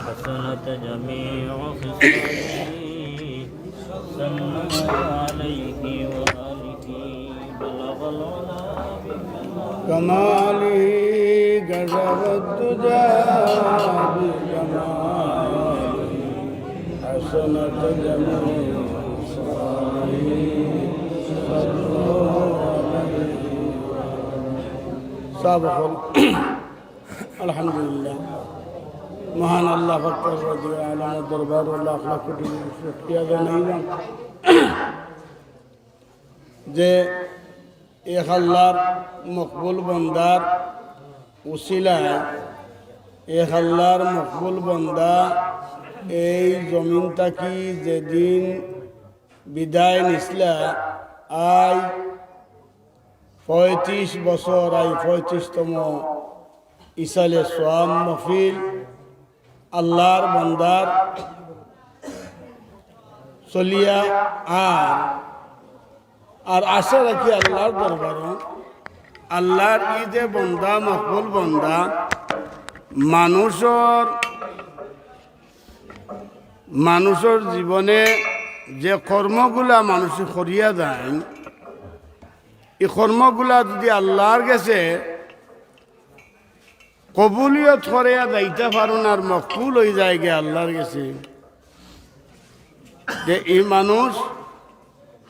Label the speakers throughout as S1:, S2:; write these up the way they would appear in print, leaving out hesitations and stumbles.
S1: حسنت جميع خصاله صلى عليه وآله بلغ العلا
S2: كماله كشف الدجى بجماله حسنت جميع خصاله صلوا عليه سابق الحمد لله মহান আল্লাহ ফকর রাজি আলম দরবার লাখ লাখ কোটি শুকরিয়া জানাইলাম যে এক আল্লাহর মকবুল বন্দার উসিলায় এক আল্লাহর মকবুল বন্দা এই জমিন থাকি যেদিন বিদায় নিসলা আই 35 বছর আই 35তম ইসালে সোয়াম মহফিল আল্লাহর বন্দার চলিয়া আর আশা রাখি আল্লাহর দরবার আল্লাহর ঈদে বন্দা মকবুল বন্দা মানুষের জীবনে যে কর্মগুলা মানুষ করিয়া দেয় এই কর্মগুলা যদি আল্লাহর কাছে কবুলিয়ত করিয়া যাইতে পারুন আর মকবুল হয়ে যায় গে আল্লাহর কাছে যে এই মানুষ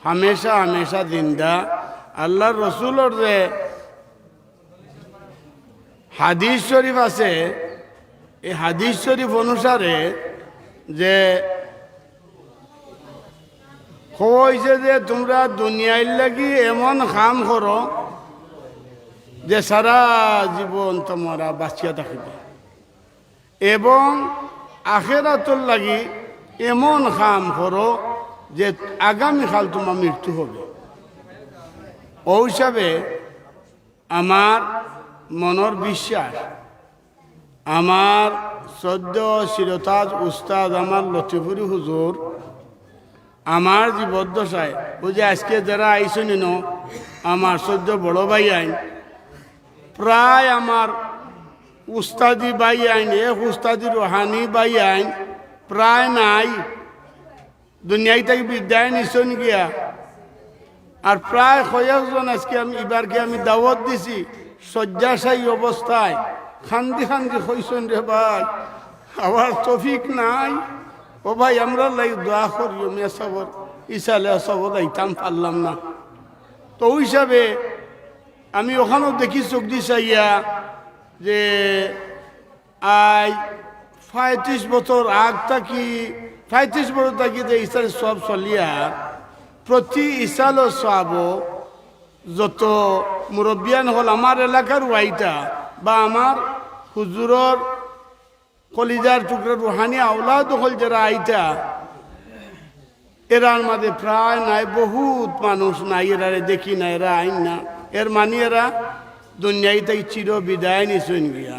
S2: হামেশা হামেশা জিন্দা আল্লাহর রসুলের যে হাদিস শরীফ আছে এই হাদিস শরীফ অনুসারে যে হয়েছে যে তোমরা দুনিয়ার লাগি এমন কাম করো যে সারা জীবন তোমরা বাঁচিয়া থাকিবে এবং আখেরাতর লাগি এমন কাম করো যে আগামীকাল তোমার মৃত্যু হবে ও হিসাবে আমার মনের বিশ্বাস আমার সদ্য শিরতাজ উস্তাদ আমার লতিফুরি হুজুর আমার জীবদ্দশায় ও যে আজকে যারা আইসেন আমার সদ্য বড় ভাই আইন প্রায় আমার উস্তাদি বাই আইন এক উস্তাদি রোহানি বাই আইন প্রায় নাই দুনিয়ায় থেকে বিদ্যায় নিশন গিয়া আর প্রায় কয়েকজন আজকে আমি এবারকে আমি দাওয়াত দিছি শয্যাশায়ী অবস্থায় খান্দি খান্দি হইসন রে ভাই আবার তফিক নাই ও ভাই আমরা লাই দোয়া করিও মেয়ে সবর ইসালে সবর আইতাম পারলাম না তো ওই হিসাবে আমি ওখানেও দেখি চোখ দি চাইয়া যে আই 35 বছর আগ থাকি 35 বছর থাকি যে ইসালে সব চলিয়া প্রতি ইসালো সব যত মুরব্বিয়ান হল আমার এলাকার ওয়াইটা বা আমার হুজুরর কলিজার টুকরা রুহানি আওলাদ হল যারা আইটা এরার মাঝে প্রায় নাই বহুত মানুষ নাই এরারে দেখি না এরা আইন না এর মানে এরা দুনিয়ায় থেকে চির বিদায় নিছেন গিয়া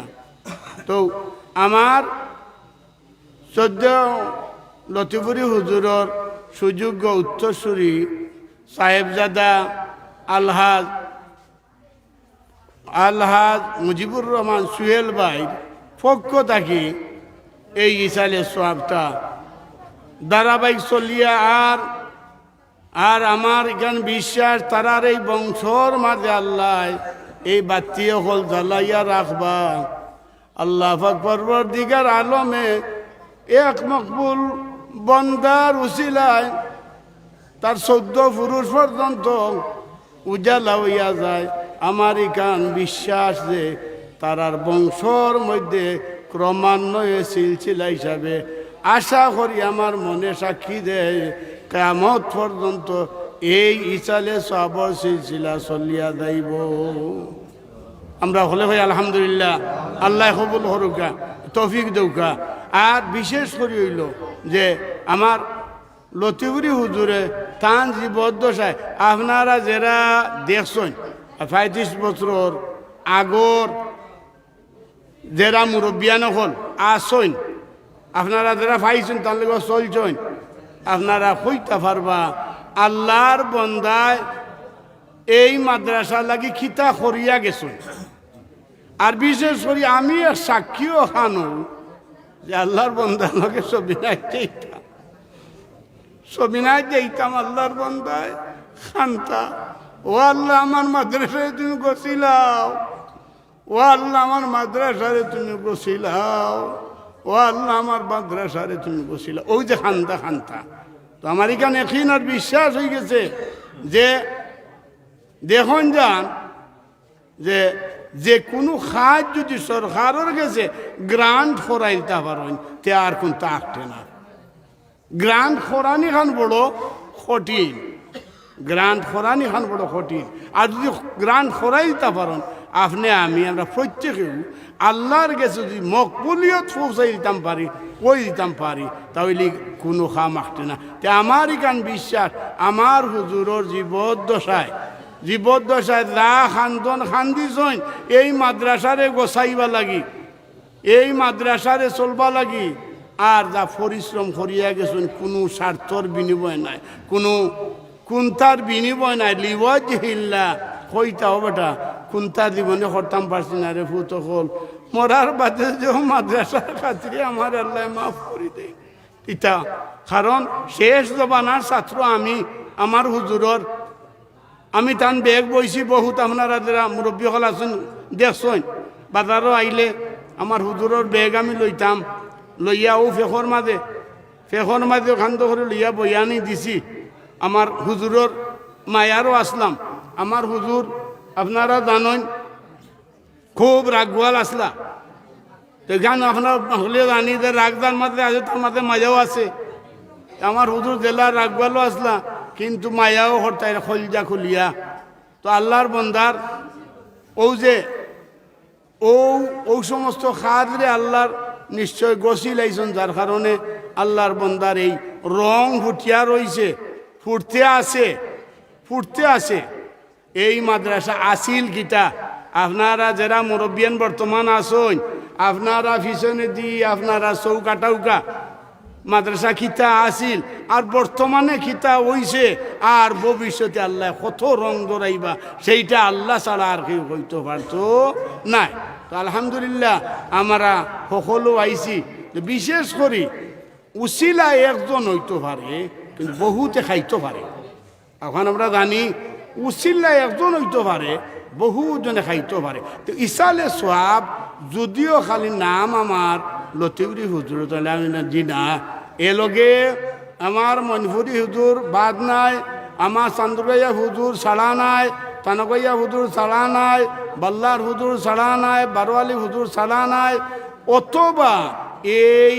S2: তো আমার সদ্য লতিপুরি হুজুরর সুযোগ্য উত্তরসূরি সাহেবজাদা আলহাজ মুজিবুর রহমান সুহেল ভাই পক্ষ থাকি এই ইসালে সোয়াবটা ধারাবাহিক চলিয়া আর আমার এখান বিশ্বাস তারার এই বংশর মাঝে আল্লাহ এই বাতি হল জ্বালাইয়া রাখবা আল্লাহ পাক পরবর্তীকার আলমে এক মকবুল বন্দার উসিলায় তার 14 পুরুষ পর্যন্ত উজালা হইয়া যায় আমার এখান বিশ্বাস যে তারার বংশর মধ্যে ক্রমান্বয়ে সিলসিলা হিসাবে আশা করি আমার মনে সাক্ষী দেয় কিয়ামত পর্যন্ত এই ইসালে সবর সিলসিলা চলিয়া যাইব আমরা হলে ভাই আলহামদুলিল্লাহ আল্লাহ কবুল হরুকা তৌফিক দৌকা আর বিশেষ করে হইল যে আমার লতিপুরি হুজুরে তান জীবদ্দশায় আপনারা যারা দেখছেন 35 বছর আগর যারা মুরব্বিয়ান হল আসইন আপনারা যারা পাইছেন তার লগে চলছেন আপনারা কইতে পারবা আল্লাহর বন্দায় এই মাদ্রাসা লাগি খিতা করিয়া গেছেন। আর বিশেষ করে আমি সাক্ষীও খানো যে আল্লাহর বন্দার লগে সবিনায় যেতাম আল্লাহর বন্দায় খান্তা ও আল্লাহ আমার মাদ্রাসায় তুমি গছিলাও, ও আল্লাহ আমার মাদ্রাসারে তুমি গছিলাও, ও আল্লাহ আমার মাদ্রাসারে তুমি গছিলাও। ওই যে খান্তা খান্তা তো আমার এখানে এখন আর বিশ্বাস হয়ে গেছে যে দেখুন যান যে যে কোনো খাজ যদি সরকারের কাছে গ্রান্ট খরাইতে পারেন তে আর কোন তাকটে না। গ্রান্ট খরানি খান বড় কঠিন, গ্রান্ট খরানি খান বড় কঠিন। আর যদি গ্রান্ট খরাই দিতে পারেন আপনি আমরা প্রত্যেকেও আল্লাহর কাছে যদি মকবুলিয়ত পৌঁছাই দিতাম পারি কই দিতাম পারি তাহলে কোনো খা মাখতে না। তে আমার এখান বিশ্বাস আমার হুজুরের জীবদ্দশায় যা খান্দন খান্দিছইন এই মাদ্রাসারে গোছাইবা লাগি, এই মাদ্রাসারে চলবা লাগি, আর যা পরিশ্রম করিয়া গেছেন কোনো স্বার্থর বিনিময় নাই, কোনো কুন্তার বিনিময় নাই। লিওয়াজহিল্লাহ কইতা বেটা কুন্তার জীবনে করতাম পারছি না রে ফুত হল মরার বাদে যে মাদ্রাসার খাতিরে আমার আল্লাহ মাফ করি দেয় ইতা। কারণ শেষ জবানার ছাত্র আমি আমার হুজুরর আমি তান বেগ বইছি বহুত আপনারা যারা মুরব্বী হল আছেন দেখছেন বাজারও আইলে আমার হুজুরের বেগ আমি লইতাম, লইয়া ও ফেখর মাঝে খান্ত করে লইয়া বইয়ানি দিছি। আমার হুজুরের মায়ারও আসলাম। আমার হুজুর আপনারা জানেন খুব রাগওয়াল আসলা, তো গান আপনার হলে জানি যে রাগদার মাঝে আছে তার মাঝে মায়াও আছে। আমার হুজুর জেলার রাগওয়ালও আসলা কিন্তু মায়াও হরতাই খলজা খুলিয়া। তো আল্লাহর বন্দার ও যে ও সমস্ত খাদরে আল্লাহর নিশ্চয় গছি লাইছেন, যার কারণে আল্লাহর বন্দার এই রং ফুটিয়া রইছে, ফুটতে আছে। এই মাদ্রাসা আসিল গীতা আপনারা যারা মুরব্বিয়ান বর্তমান আসুন আপনারা পিছনে দি আপনারা চৌকা মাদ্রাসা খিতা আসিল আর বর্তমানে খিতা হইছে। আর ভবিষ্যতে আল্লাহ কত রং ধরাইবা সেইটা আল্লাহ ছাড়া আর কেউ হইতে পারতো নাই। তো আলহামদুলিল্লাহ আমরা সকলো আইছি। বিশেষ করে উসিলা একজন হইতে পারে কিন্তু বহুতে খাইতে পারে। এখন আমরা জানি উসিলা একজন হইতে পারে বহুজনে খাইতে পারে। তো ইসালে সোয়াব যদিও খালি নাম আমার লতিউরি হুজুর তাহলে আমি না জি না এলগে আমার মনফুরি হুজুর বাদ নাই, আমার চান্দুরাইয়া হুজুর ছাড়া নাই, তানকাইয়া হুজুর ছাড়া নাই, বাল্লার হুজুর ছাড়া নাই, বারোয়ালি হুজুর ছাড়া নাই। অথবা এই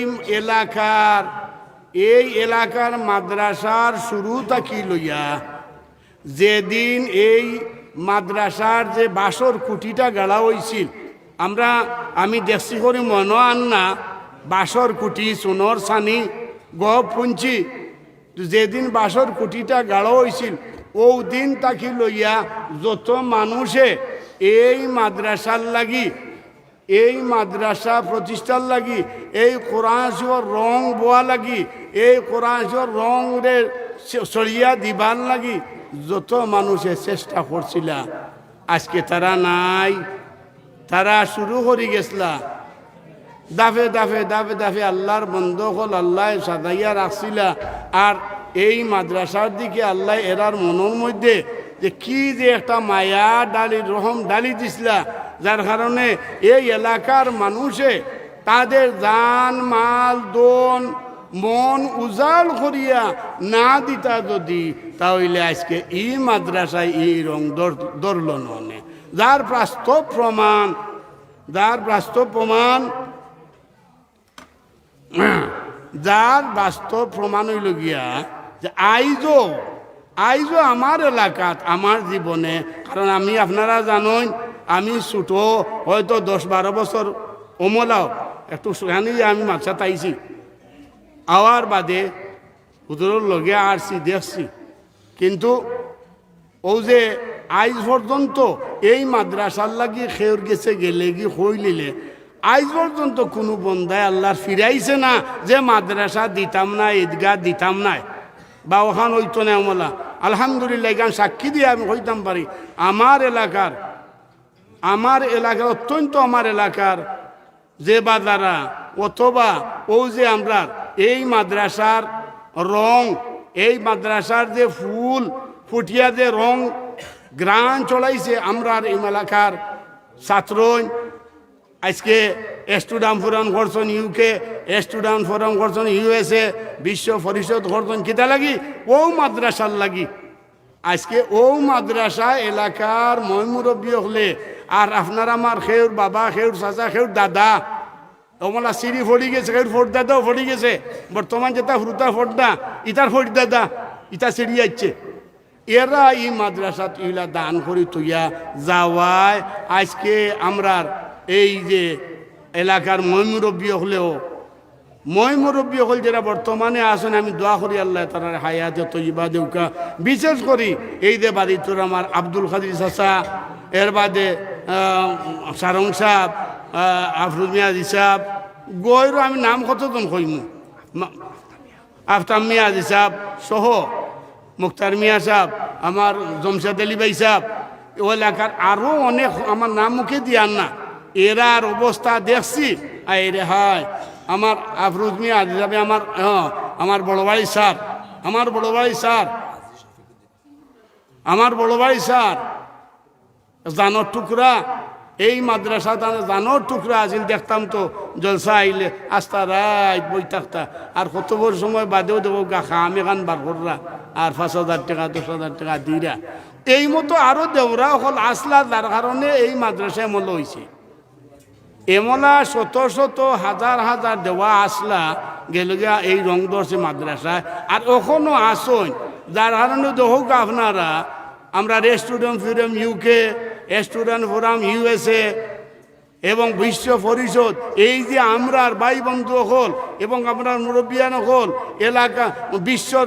S2: এলাকার মাদ্রাসার শুরু থাকি লইয়া যেদিন এই মাদ্রাসার যে বাসর কুটিটা গাড়া হয়েছিল আমি দেখছি করি মনো আন্না বাসর কুটি সোনর সানি গপ পুঞ্চি যেদিন বাসর কুটিটা গাড়া হয়েছিল ও দিন তাকি লইয়া যত মানুষে এই মাদ্রাসার লাগি এই মাদ্রাসা প্রতিষ্ঠার লাগি এই কোরআন শরীফের রং বোয়া লাগি এই কোরআন শরীফের রং রে সরিয়া দিবার লাগি যত মানুষে চেষ্টা করছিল আজকে তারা নাই। তারা শুরু করে গেছলা দাফে দাফে দাফে দাফে আল্লাহর বন্ধ হল আল্লাহ সাজাইয়া রাখছিলা। আর এই মাদ্রাসার দিকে আল্লাহ এরার মনের মধ্যে যে কি যে একটা মায়া ডালি রহম ডালি দিছিলা, যার কারণে এই এলাকার মানুষে তাদের জান মাল দন মন উজাল করিয়া না দিতা যদি তাহলে আজকে এই মাদ্রাসায় এই রং ধরল ননে। যার বাস্তব প্রমাণ হইল গিয়া যে আইজো আমার এলাকাত আমার জীবনে, কারণ আমি আপনারা জানেন আমি ছোট হয়তো 10-12 বছর অমলাও একটু জানি যে আমি মাদ্রাসা তাইছি আওয়ার বাদে হুজুরের লগে আসছি দেখছি, কিন্তু ও যে আইজ পর্যন্ত এই মাদ্রাসার লাগি খেউর গেছে গেলে কি হইলিলে আইজ পর্যন্ত কোনো বন্দায় আল্লাহর ফিরাইছে না যে মাদ্রাসা দিতাম না, ঈদগাহ দিতাম না বা ওখান হইতো না আমলা। আলহামদুলিল্লাহ এখান সাক্ষী দিয়ে আমি হইতাম পারি আমার এলাকার অত্যন্ত আমার এলাকার যে বাজারা অথবা ও যে আমরা এই মাদ্রাসার রং, এই মাদ্রাসার যে ফুল ফুটিয়া যে রং গ্রান চলাইছে আমরা এই এলাকার ছাত্র আজকে স্টুডেন্ট ফোরাম করছেন ইউকে, স্টুডেন্ট ফোরাম করছেন ইউএসএ, বিশ্ব পরিষদ করছেন কিতা লাগি ও মাদ্রাসার লাগি। আজকে ও মাদ্রাসা এলাকার ময়মুরব্বী হলে আর আপনার আমার খেউর বাবা, খেউর চাচা, খেউর দাদা ওমলা সিঁড়ি ফড়ি গেছে, খেউর ফোট দাদাও ফড়ি গেছে, বর্তমান যেটা হুরুতা ফোট দা ইটার ফোট দাদা ইটা সিঁড়ি যাচ্ছে। এরা এই মাদ্রাসাত ইলা দান করি তুইয়া যাওয়ায় আজকে আমরার এই যে এলাকার ময়মুরব্বী হলেও ময়মুরব্বী হল যারা বর্তমানে আসেন, আমি দোয়া করি আল্লাহ তারা হায়াতে তৈবা দেউকা। বিশেষ করি এই যে বাড়ি তোর আমার আব্দুল কাদির চাচা, এর বাদে সারং সাহ, আফরুজ মিয়াজি সাহ, গয়রও আমি নাম কতজন কইমু, আফতাব মিয়াজি সাহ সহ মুক্তার মিয়া সাহ, আমার জমশেদ আলী ভাই সাহ, ও এলাকার আরও অনেক আমার নাম মুখে দিয়ার না। এরার অবস্থা দেখছি আরে হয় আমার আফরুজ মিয়া যাবে আমার বড় ভাই স্যার, আমার বড় ভাই স্যার জানোর টুকরা এই মাদ্রাসা জানোর টুকরা আছিল। দেখতাম তো জলসা আইলে আস্তা রাত বই থাকতা আর কত বড় সময় বাদেও দেবো গাখা আমি খান বার কররা আর 5,000 টাকা 10,000 টাকা দিরা। এই মতো আরও দেওরা হল আসলা, যার কারণে এই মাদ্রাসা এমল হয়েছে। এমলা শত শত হাজার হাজার দেওয়া আসলা গেল গিয়া এই রং ধরছে মাদ্রাসায়, আর এখনো আসন, যার কারণে দেখুক আপনারা আমরা student forum UK, student forum USA এবং বিশ্ব পরিষদ, এই যে আমরার ভাই বন্ধু হল এবং আপনার মুরব্বিয়ান হল এলাকা বিশ্বর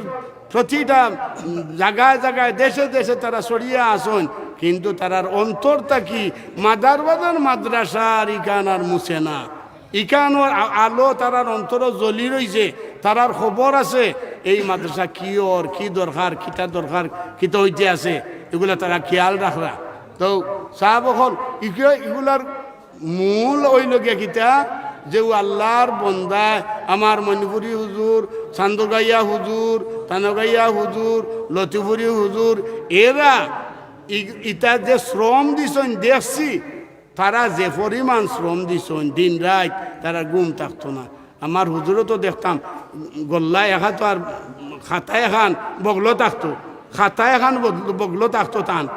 S2: প্রতিটা জায়গায় জায়গায় দেশে দেশে তারা ছড়িয়ে আসন, কিন্তু তারার অন্তরটা কি মাদারবাজার মাদ্রাসার ইকান আর মুছে না। ইকানোর আলো তারার অন্তর জ্বলি রয়েছে, তারার খবর আছে এই মাদ্রাসা কি ওর কি দরকার, কিতা দরকার, কিতা হইতে আছে, এগুলা তারা খেয়াল রাখরা। তো সাহাব হল এগুলার মূল হইল গিয়া কিতা যে আল্লাহর বন্দায় আমার মণিপুরি হুজুর, চান্দগাইয়া হুজুর, তানগাইয়া হুজুর, লতিপুরি হুজুর, এরা ইটা যে শ্রম দিছেন দেখছি, তারা যে পরিমাণ শ্রম দিছেন দিন রাত তারা ঘুম থাকতো না। আমার হুজুরও তো দেখতাম গল্লা এখা তো আর খাতায় এখান বগলো থাকতো, খাতায় এখান বগলো থাকতো টান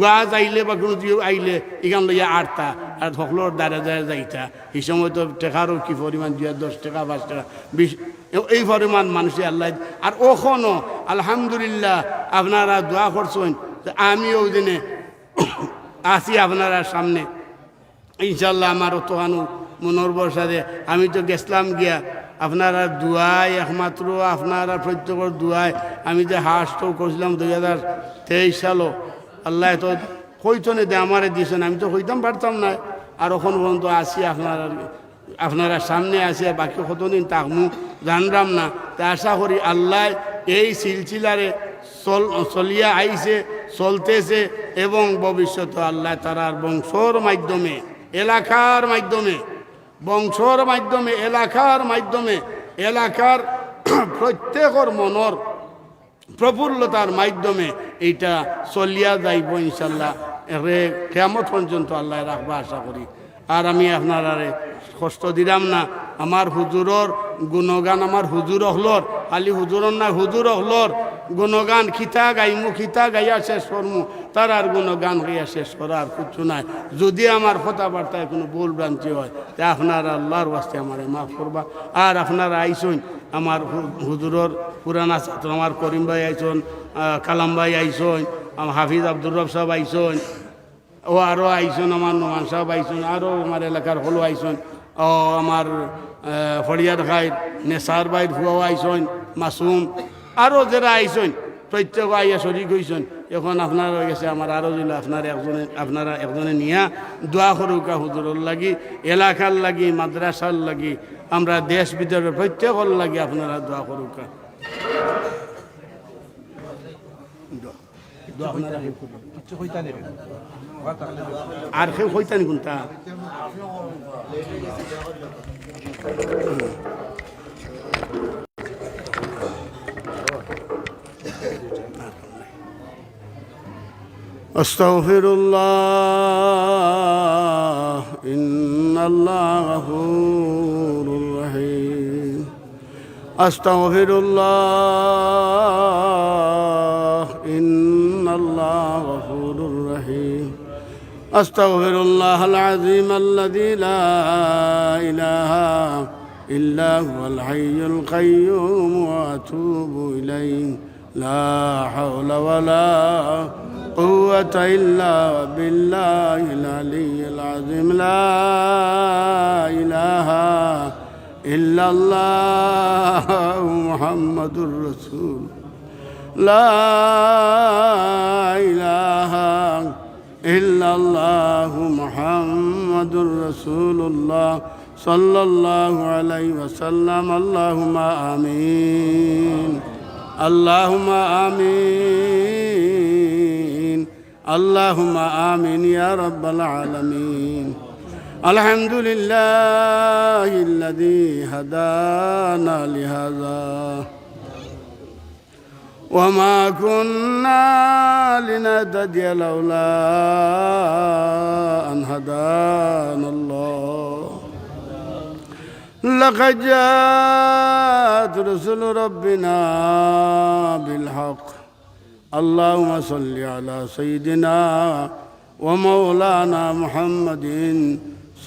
S2: গাছ আইলে বা কোনো আইলে এখান লইয়া আটটা আর সকলোর দ্বারা দ্বারা যাইতা। এই সময় তো টেকারও কি পরিমাণ 10 টাকা 5 টাকা 20 এই পরিমাণ মানুষের আল্লাহ। আর ওখনো আলহামদুলিল্লাহ আপনারা দোয়া করছেন, আমিও ওই দিনে আসি আপনারা সামনে ইনশাল্লাহ। আমার অতখানো মনোর বর্ষাতে আমি তো গেছিলাম গিয়া আপনারা দুয়ায় একমাত্র আপনারা প্রত্যেকের দুয়ায় আমি যে হাসটাও করছিলাম 2023 সালও আল্লাহ তো কইতনে দে আমারে দিয়েছেন, আমি তো কইতাম পারতাম না। আর ওখান পর্যন্ত আসি আপনারা সামনে আসি, বাকি কতদিন তাকমু জানলাম না। তা আশা করি আল্লাহ এই সিলসিলারে চলিয়া আইছে, চলতেছে এবং ভবিষ্যতে আল্লাহ তারার বংশর মাধ্যমে, এলাকার মাধ্যমে, বংশর মাধ্যমে, এলাকার মাধ্যমে, এলাকার প্রত্যেকের মনের প্রফুল্লতার মাধ্যমে এইটা চলিয়া যাইব ইনশাল্লাহ। কিয়ামত পর্যন্ত আল্লাহ রাখবা আশা করি। আর আমি আপনারা কষ্ট দিলাম না। আমার হুজুরর গুণগান আমার হুজুর হলর, খালি হুজুরর না হুজুর হলর গুণগান খিতা গাইমু, খিতা গাইয়া শেষ করমু, তার আর গুণগান গাইয়া শেষ করা আর কিছু নাই। যদি আমার কথাবার্তায় কোনো ভুল ভ্রান্তি হয় তা আপনারা আল্লাহর ওয়াস্তে আমার মাফ করবা। আর আপনারা আইসুন আমার হুজুরর পুরানা ছাত্র আমার করিম ভাই আইসন, কালাম ভাই আইসন, আমার হাফিজ আব্দুর রব সাহেব আইসন, ও আরও আইসন, আমার নোমান সাহেব আইসন, আরও আমার এলাকার হলো আইসন, ও আমার ফড়িয়ার খাই নেশার বাইর হুয়াও আইসন মাসুম আরও যারা আইসন প্রত্যেক আইয়া শরিক হইছেন। এখন আপনার হয়ে গেছে আমার আরও দিল আপনারা একজনে নিয়া দোয়া করুকা হুজুরের লাগি, এলাকার লাগি, মাদ্রাসার লাগি, আমরা দেশ বিদেশের প্রত্যেকের লাগি আপনারা দোয়া করুকা। আর কেউ হইতানি কোনটা আস্তাগফিরুল্লাহ ইন্নাল্লাহু গফুরুর রহিম। আস্তাগফিরুল্লাহ ইন্নাল্লাহু গফুরুর রহিম। আস্তাগফিরুল্লাহাল আযীম আল্লাযী লা ইলাহা ইল্লা হুয়াল হাইয়ুল কাইয়্যুম ওয়া আতুবু ইলাইহি লা হাওলা ওয়ালা قوة إلا بالله العلي العظيم. لا إله إلا الله محمد رسول. لا إله إلا الله محمد رسول الله صلى الله عليه وسلم. اللهم آمين اللهم آمين اللهم آمين يا رب العالمين. الحمد لله الذي هدانا لهذا وما كنا لنهتدي لولا أن هدانا الله. لقد جاءت رسل ربنا بالحق. اللهم صل على سيدنا ومولانا محمد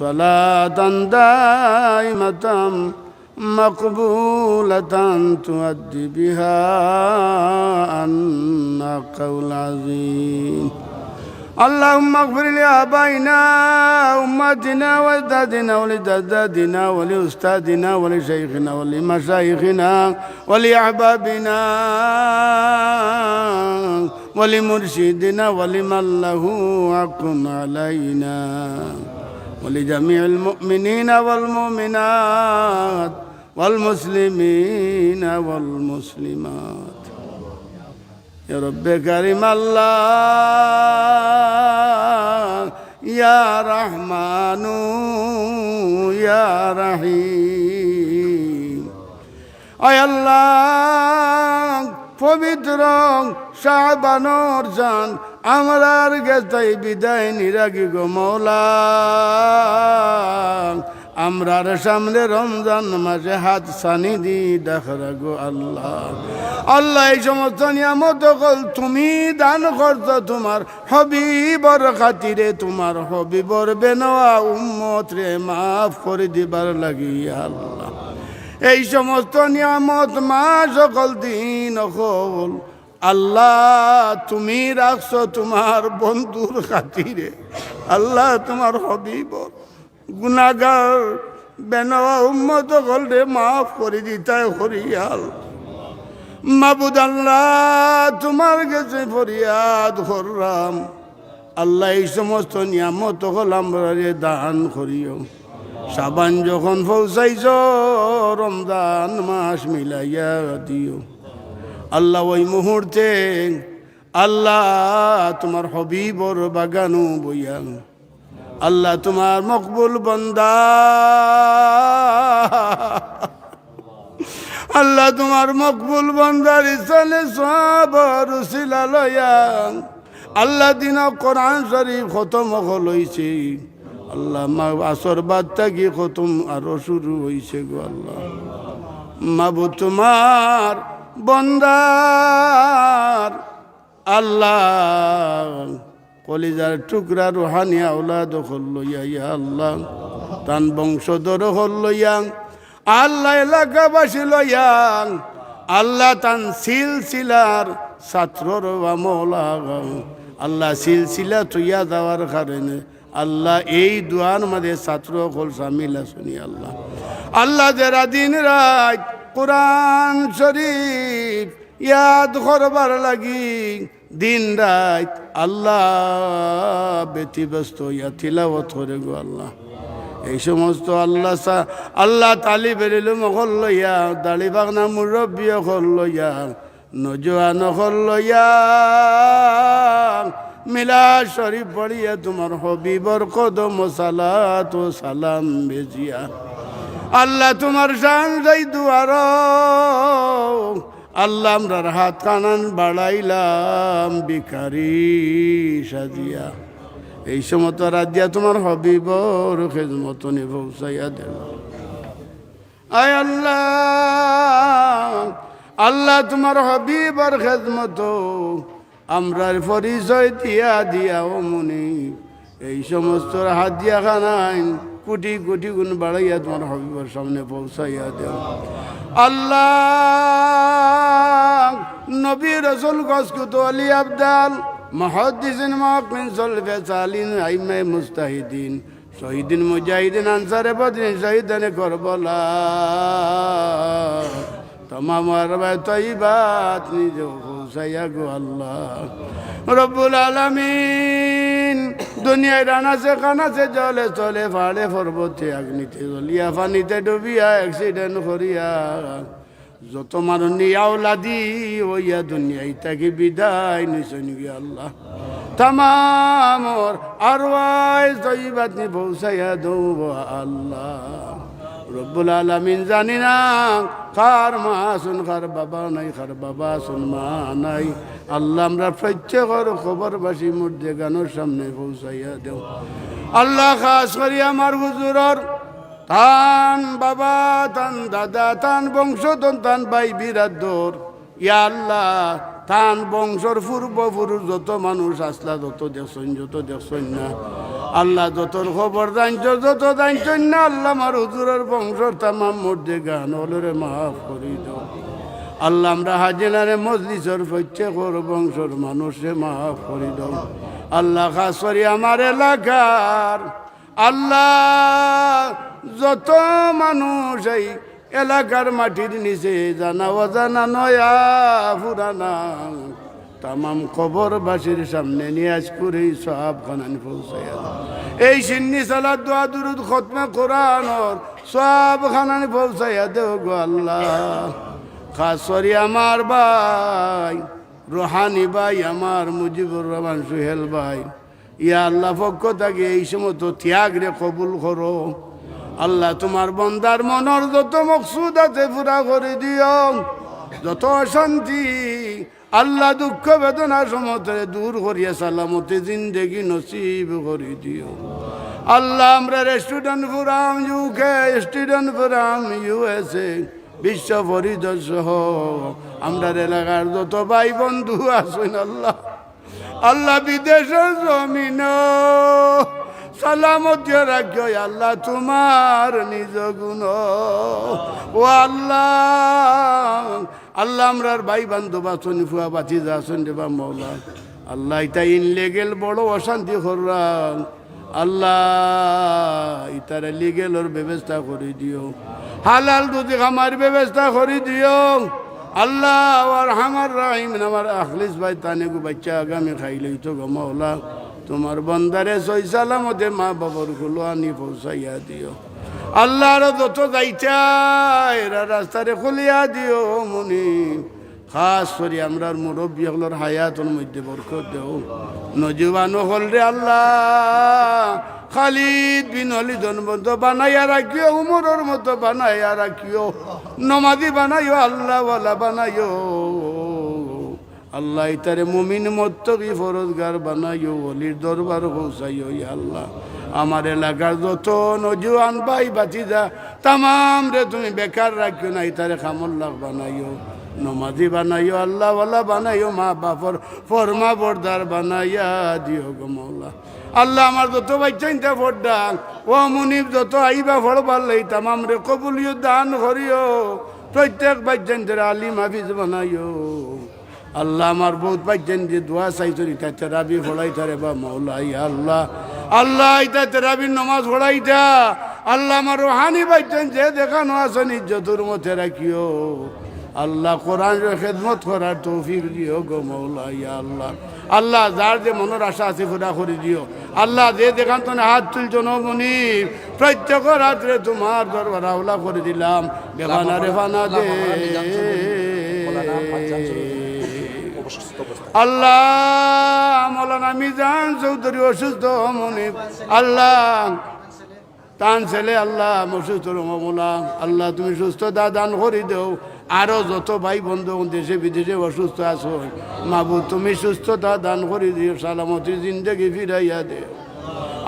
S2: صلاة دائمة مقبولة تؤدي بها عنا قول عظيم. اللهم اغفر لآبائنا وأمهاتنا وأجدادنا ولجداتنا ولأستاذنا ولشيخنا ولمشايخنا ولأحبابنا ولمرشدنا ولمن له حق علينا ولجميع المؤمنين والمؤمنات والمسلمين والمسلمات. يا رب كريم الله يا رحمن يا رحيم. আয় আল্লাহ পবিত্র শাবানোর জান আমরার গেছাই বিদায় নিরাগি গো মৌলা। আমরার সামনে রমজান মাসে হাত সানি দি দেখরা গো আল্লাহ। আল্লাহ এই সমস্ত নিয়ামত কল তুমি দান করছো তোমার হবিবর খাতিরে, তোমার হবিবর বেনওয়া উম্মত রে মাফ করে দিবার লাগি আল্লাহ। এই সমস্ত নিয়ামত মা সকল দিন হল আল্লাহ তুমি রাখছো তোমার বন্ধুর খাতিরে। আল্লাহ তোমার হবিবর গুনাহগার বেনওয়া উম্মত হল রে মাফ করে দিতায় হরিয়াল। মাবুদ আল্লাহ তোমার কাছে ফরিয়াদ করলাম আল্লাহ এই সমস্ত নিয়ামত হল আমরা রে দান করিও। সাবান যখন পৌঁছাইছ রমজান মাস মিলাইয়া দিও আল্লাহ। ওই মুহূর্তে আল্লাহ তোমার হবিবর বাগানু বইয়া আল্লাহ তোমার মকবুল বান্দা আল্লাহ তোমার মকবুল বান্দার ইসালে সবর উসিলা লয়া আল্লাহ দিন কোরআন শরীফ খতম হইছে আল্লাহ। মা আসর বাদ থাকি খতম আরো শুরু হইছে গো আল্লাহ। মাবুদ তোমার বন্দার আল্লাহ কলিজার টুকরা রুহানি আওলাদ হল লইয়া ইয়া আল্লাহ। তান বংশধর হল লইয়া আল্লাহ এলাকাবাসী লইয়া আল্লাহ তান সিলসিলার ছাত্রর মৌলা আল্লাহ সিলসিলা তুইয়া যাওয়ার কারণে আল্লাহ এই দুয়ার মাঝে ছাত্র হল সামিল আসুনি আল্লাহ। আল্লাহ যারা দিন রাত কোরআন শরীফ ইয়াদ করবার লাগি দিন রাত আল্লাহ ব্যতিব্যস্ত ইয়া তিলাওয়াত করে গো আল্লাহ, এই সমস্ত আল্লাহ তালিবের ইলম হল লইয়া, দাড়ি বাগনা মুরব্বী হল লইয়া, নজওয়ান হল লইয়া মিলা শরীফ পড়িয়া তোমার হবিবর কদম সালাত ও সালাম বেজিয়া আল্লাহ তোমার শান যাই দুয়ার আল্লাহ আমরার হাত কানান বাড়াইলাম বিকারি সাজিয়া, এই সমত রাজিয়া তোমার হবিবর খেদমত পৌঁছাইয়া দেব। আয় আল্লাহ, আল্লাহ তোমার হবিবর খেদমত আমরার পরিচয় দিয়া দিয়া ও মুনি এই সমস্ত হাদিয়া খানাই কোটি কোটি গুণ বাড়াইয়া তোমার হবিবর সামনে পৌঁছাইয়া দেব। আল্লাহ নবী রসুল গসকুত আলী আবদাল মুহাদ্দিসিন মুহাক্কিকিন সলফে সালিন আইম্মায়ে মুজতাহিদিন শহীদিন মুজাহিদিন আনসারে বদরিন শহীদানে করবলা तमाम अरबा तय्यबात निज पहुँचाइया गो अल्लाह रब्बुल आलमीन दुनिया राना से खाना से जले चले फाड़े पर्वते अग्निते जलिया पानीते डुबिया एक्सीडेंट करिया যত মানুষ নিয়াওলাদি ওইয়া দুনিয়ায় তাকে বিদায় নিছেন গিয়া আল্লাহ তামামর আরওয়ায় তয়্যিবাত নি পৌঁছাইয়া দেব আল্লাহ রব্বুল আলামিন। জানি না কার মা শুন কার বাবা নাই, কার বাবা শুন মা নাই, আল্লাহ আমরা প্রত্যেকর খবরবাসী মুর্দে গানোর সামনে পৌঁছাইয়া দেও আল্লাহ। খাস করি আমার হুজুরর তান বাবা, তান দাদা, তান বংশধন, তান ভাই বিরাদর ইয়া আল্লাহ, তান বংশর পূর্বপুরুষ যত মানুষ আসলা, যত দেখছেন না আল্লাহ, যতর খবর জানছ, যত জানছেন না আল্লাহ, আমার হুজুরের বংশর তামাম মধ্যে গান হলরে মাফ করি দাও আল্লাহ। আমরা হাজিনারে মজলিসর প্রত্যেকর বংশর মানুষে মাফ করি দাও আল্লাহ। খাস করি আমার এলাকার আল্লাহ যত মানুষ এই এলাকার মাটির নিচে জানা অজানা নয়া পুরানা তামাম কবরবাসীর সামনে নিয়াজ করে সব খানান পৌঁছাইয়া এই সিন্নি সালাত দোয়া দুরুদ খতমে কোরআনর সব খানান পৌঁছাইয়া দেও গো আল্লাহ। খাস করি আমার ভাই রোহানি ভাই, আমার মুজিবুর রহমান সুহেল ভাই, ইয়া আল্লাহ পক্ষ থেকে এই সমস্ত ত্যাগ রে কবুল করো আল্লাহ। তোমার বন্দার মনের যত মকসুদ আছে পুরা করে দিও, যত অশান্তি আল্লাহ দুঃখ বেদনা সমতরে দূর করিয়া সালামতে জিন্দেগি নসিব করে দিও আল্লাহ। আমরা student forum UK, student forum USA, বিশ্ব পরিদর্শক আমরা এলাকার যত ভাই বন্ধু আছেন আল্লাহ, আল্লাহ বিদেশের জমিন সালামত রাখো আল্লাহ তোমার নিজ গুণ ও আল্লাহ। আল্লাহ আমরার ভাই বান্ধব আসন, ফুয়া বাতিজা আসন দেবা মৌলা আল্লাহ, এটা ইনলে গেল বড় অশান্তি করলাম আল্লাহ, ইতারা লিগেলর ব্যবস্থা করে দিও, হালাল দুধ খামার ব্যবস্থা করে দিও আল্লাহ। আর আমার রাহিম আমার আখলিস ভাই তানেগু বাচ্চা আগামী খাইলেই তো গো মৌলা, তোমার বন্দারে সই সালামতে মা বাবার গুলো আনি পৌঁছাইয়া দিও আল্লাহ। আর যত যাইতা এরা রাস্তারে খুলিয়া দিও মনি। খাস করি আমরার মুরব্বী হলর হায়াতর মধ্যে বরকত দেও, নজওয়ানো হল রে আল্লাহ খালিদ বিন ওয়ালিদ মতো বানাইয়া রাখিও, উমরের মতো বানাইয়া রাখিও, নমাজি বানাইও, আল্লাহ ওয়ালা বানাইও আল্লাহ। ইতারে মুমিন মুত্তাকি ফরজগার বানাইও, ওলির দরবার পৌঁছাইও ইয়া আল্লাহ। আমার এলাকার যত নজওয়ান ভাই বাতিজা তামাম রে তুমি বেকার রাখিও না, ইতারে খামল্লাহ বানাইও, নমাজি বানাইও, আল্লাহ ওয়ালা বানাইও, মা বাপর ফরমা বরদার বানাইয়া দিও গো মৌলা আল্লাহ। আমার যত বাচ্চা ইনটা ফোরডাল ও মুনিব যত আইবা ফড়বার লাই তামাম রে কবুলিও দান করিও, প্রত্যেক বাচ্চাদের আলিম হাফিজ বানাইও আল্লাহ। আমার বহুত বাচ্চান যে দোয়া চাইছরি তাতে রাবি ফড়াই থারে বা মৌলা ইয়া আল্লাহ, আল্লাহ ইতা তেরাবির নমাজ পড়াইতা আল্লাহ আমার রুহানি বাইতেন যে দেখানো আছে ইজ্জতুর মধ্যে রাখিও আল্লাহ কোরআনের খেদমত করার তৌফিক দিও গো মৌলা ইয়া আল্লাহ আল্লাহ যার যে মনের আশা আছে পুরা করে দিও আল্লাহ যে দেখান তো হাত তুলছো নমনি প্রত্যেক রাত্রে তোমার দরবার আওলা করে দিলাম বেফানা রেফানা দে আল্লাহ মৌলানা মিজান চৌধুরী অসুস্থ মনি আল্লাহ তান ছেলে আল্লাহ অসুস্থ রমলা আল্লাহ তুমি সুস্থতা দান করে দেও আরো যত ভাই বন্ধু দেশে বিদেশে অসুস্থ আছো মাবুদ তুমি সুস্থতা দান করে দিও সালামতি জিন্দগি ফিরাইয়া দেও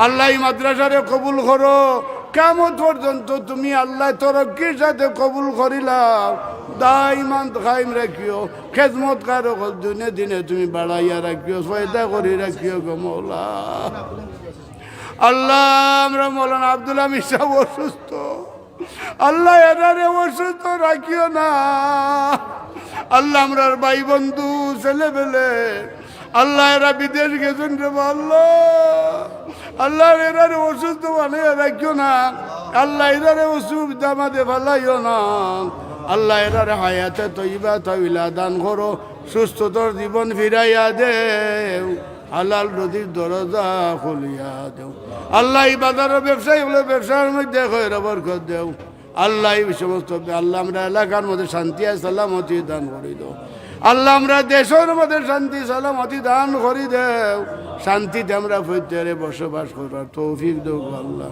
S2: আল্লাহ এই মাদ্রাসারে কবুল করো কেমন পর্যন্ত তুমি আল্লাহ তরক্কির সাথে কবুল করিলাম দাইমান কায়েম রাখিও খেদমত কারো দিনে দিনে তুমি বাড়াইয়া রাখিও ফয়দা করে রাখিও গো মৌলা আল্লাহ আমরা মৌলানা আব্দুল হামিদ সাহেব অসুস্থ আল্লাহ এরারে অসুস্থ রাখিও না আল্লাহ আমরার ভাই বন্ধু ছেলেবেলে আল্লাহ এরা বিদেশ গেছেন রে আল্লাহ আল্লাহ এরারে অসুস্থ বানিয়ে রাখিও না আল্লাহ এরারে অসুবিধা মাঝে ফেলাইও না আল্লাহ এরারে হায়াতে তৈবা তৈলা দান করো সুস্থতার জীবন ফিরাইয়া দেও হালাল রুজির দরজা খুলিয়া দেও আল্লাহ এই বাজারের ব্যবসায়ী হলে ব্যবসার মধ্যে বরকত দেও আল্লাহ এই সমস্ত আল্লাহ আমরা এলাকার মধ্যে শান্তি আর সালামতি দান করি দেও আল্লাহ আমরা দেশের মধ্যে শান্তি সালামতি দান করি দেও শান্তিতে আমরা প্রত্যেকে বসবাস করার তৌফিক দেও আল্লাহ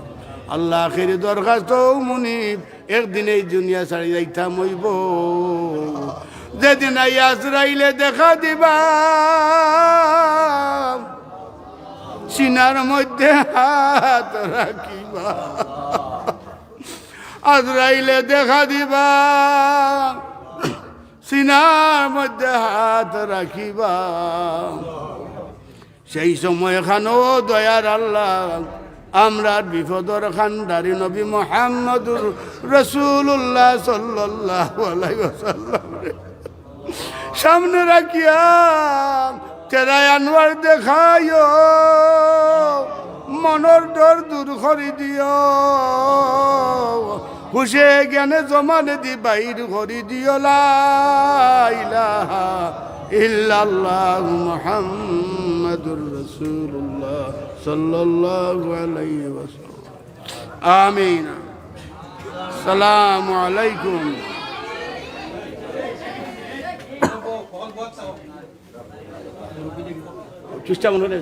S2: আল্লাহ আখেরি দরখাস্ত মুনিব একদিন এই দুনিয়া ছাড়ি যাইতাম হইব যেদিন আজরাইলে দেখা দিবা সিনার মধ্যে হাত রাখিবা আজরাইলে দেখা দিবা সিনার মধ্যে হাত রাখিবা সেই সময় খানো দয়ার আল্লাহ আমরার বিপদর খান্ডারি নবী মুহাম্মদুর রাসূলুল্লাহ সাল্লাল্লাহু আলাইহি ওয়াসাল্লাম সামনে রাখিয়া তেরা আনোয়ার দেখাইও মনের ডর দূর করে দিও হুশে জ্ঞানে জমানে দি বাইর করে দিও লা ইলাহা ইল্লাল্লাহ মুহাম্মাদুর রাসূলুল্লাহ সাল্লাল্লাহু আলাইহি ওয়াসাল্লাম আমিন আসসালামু আলাইকুম চেষ্টা মনে হলে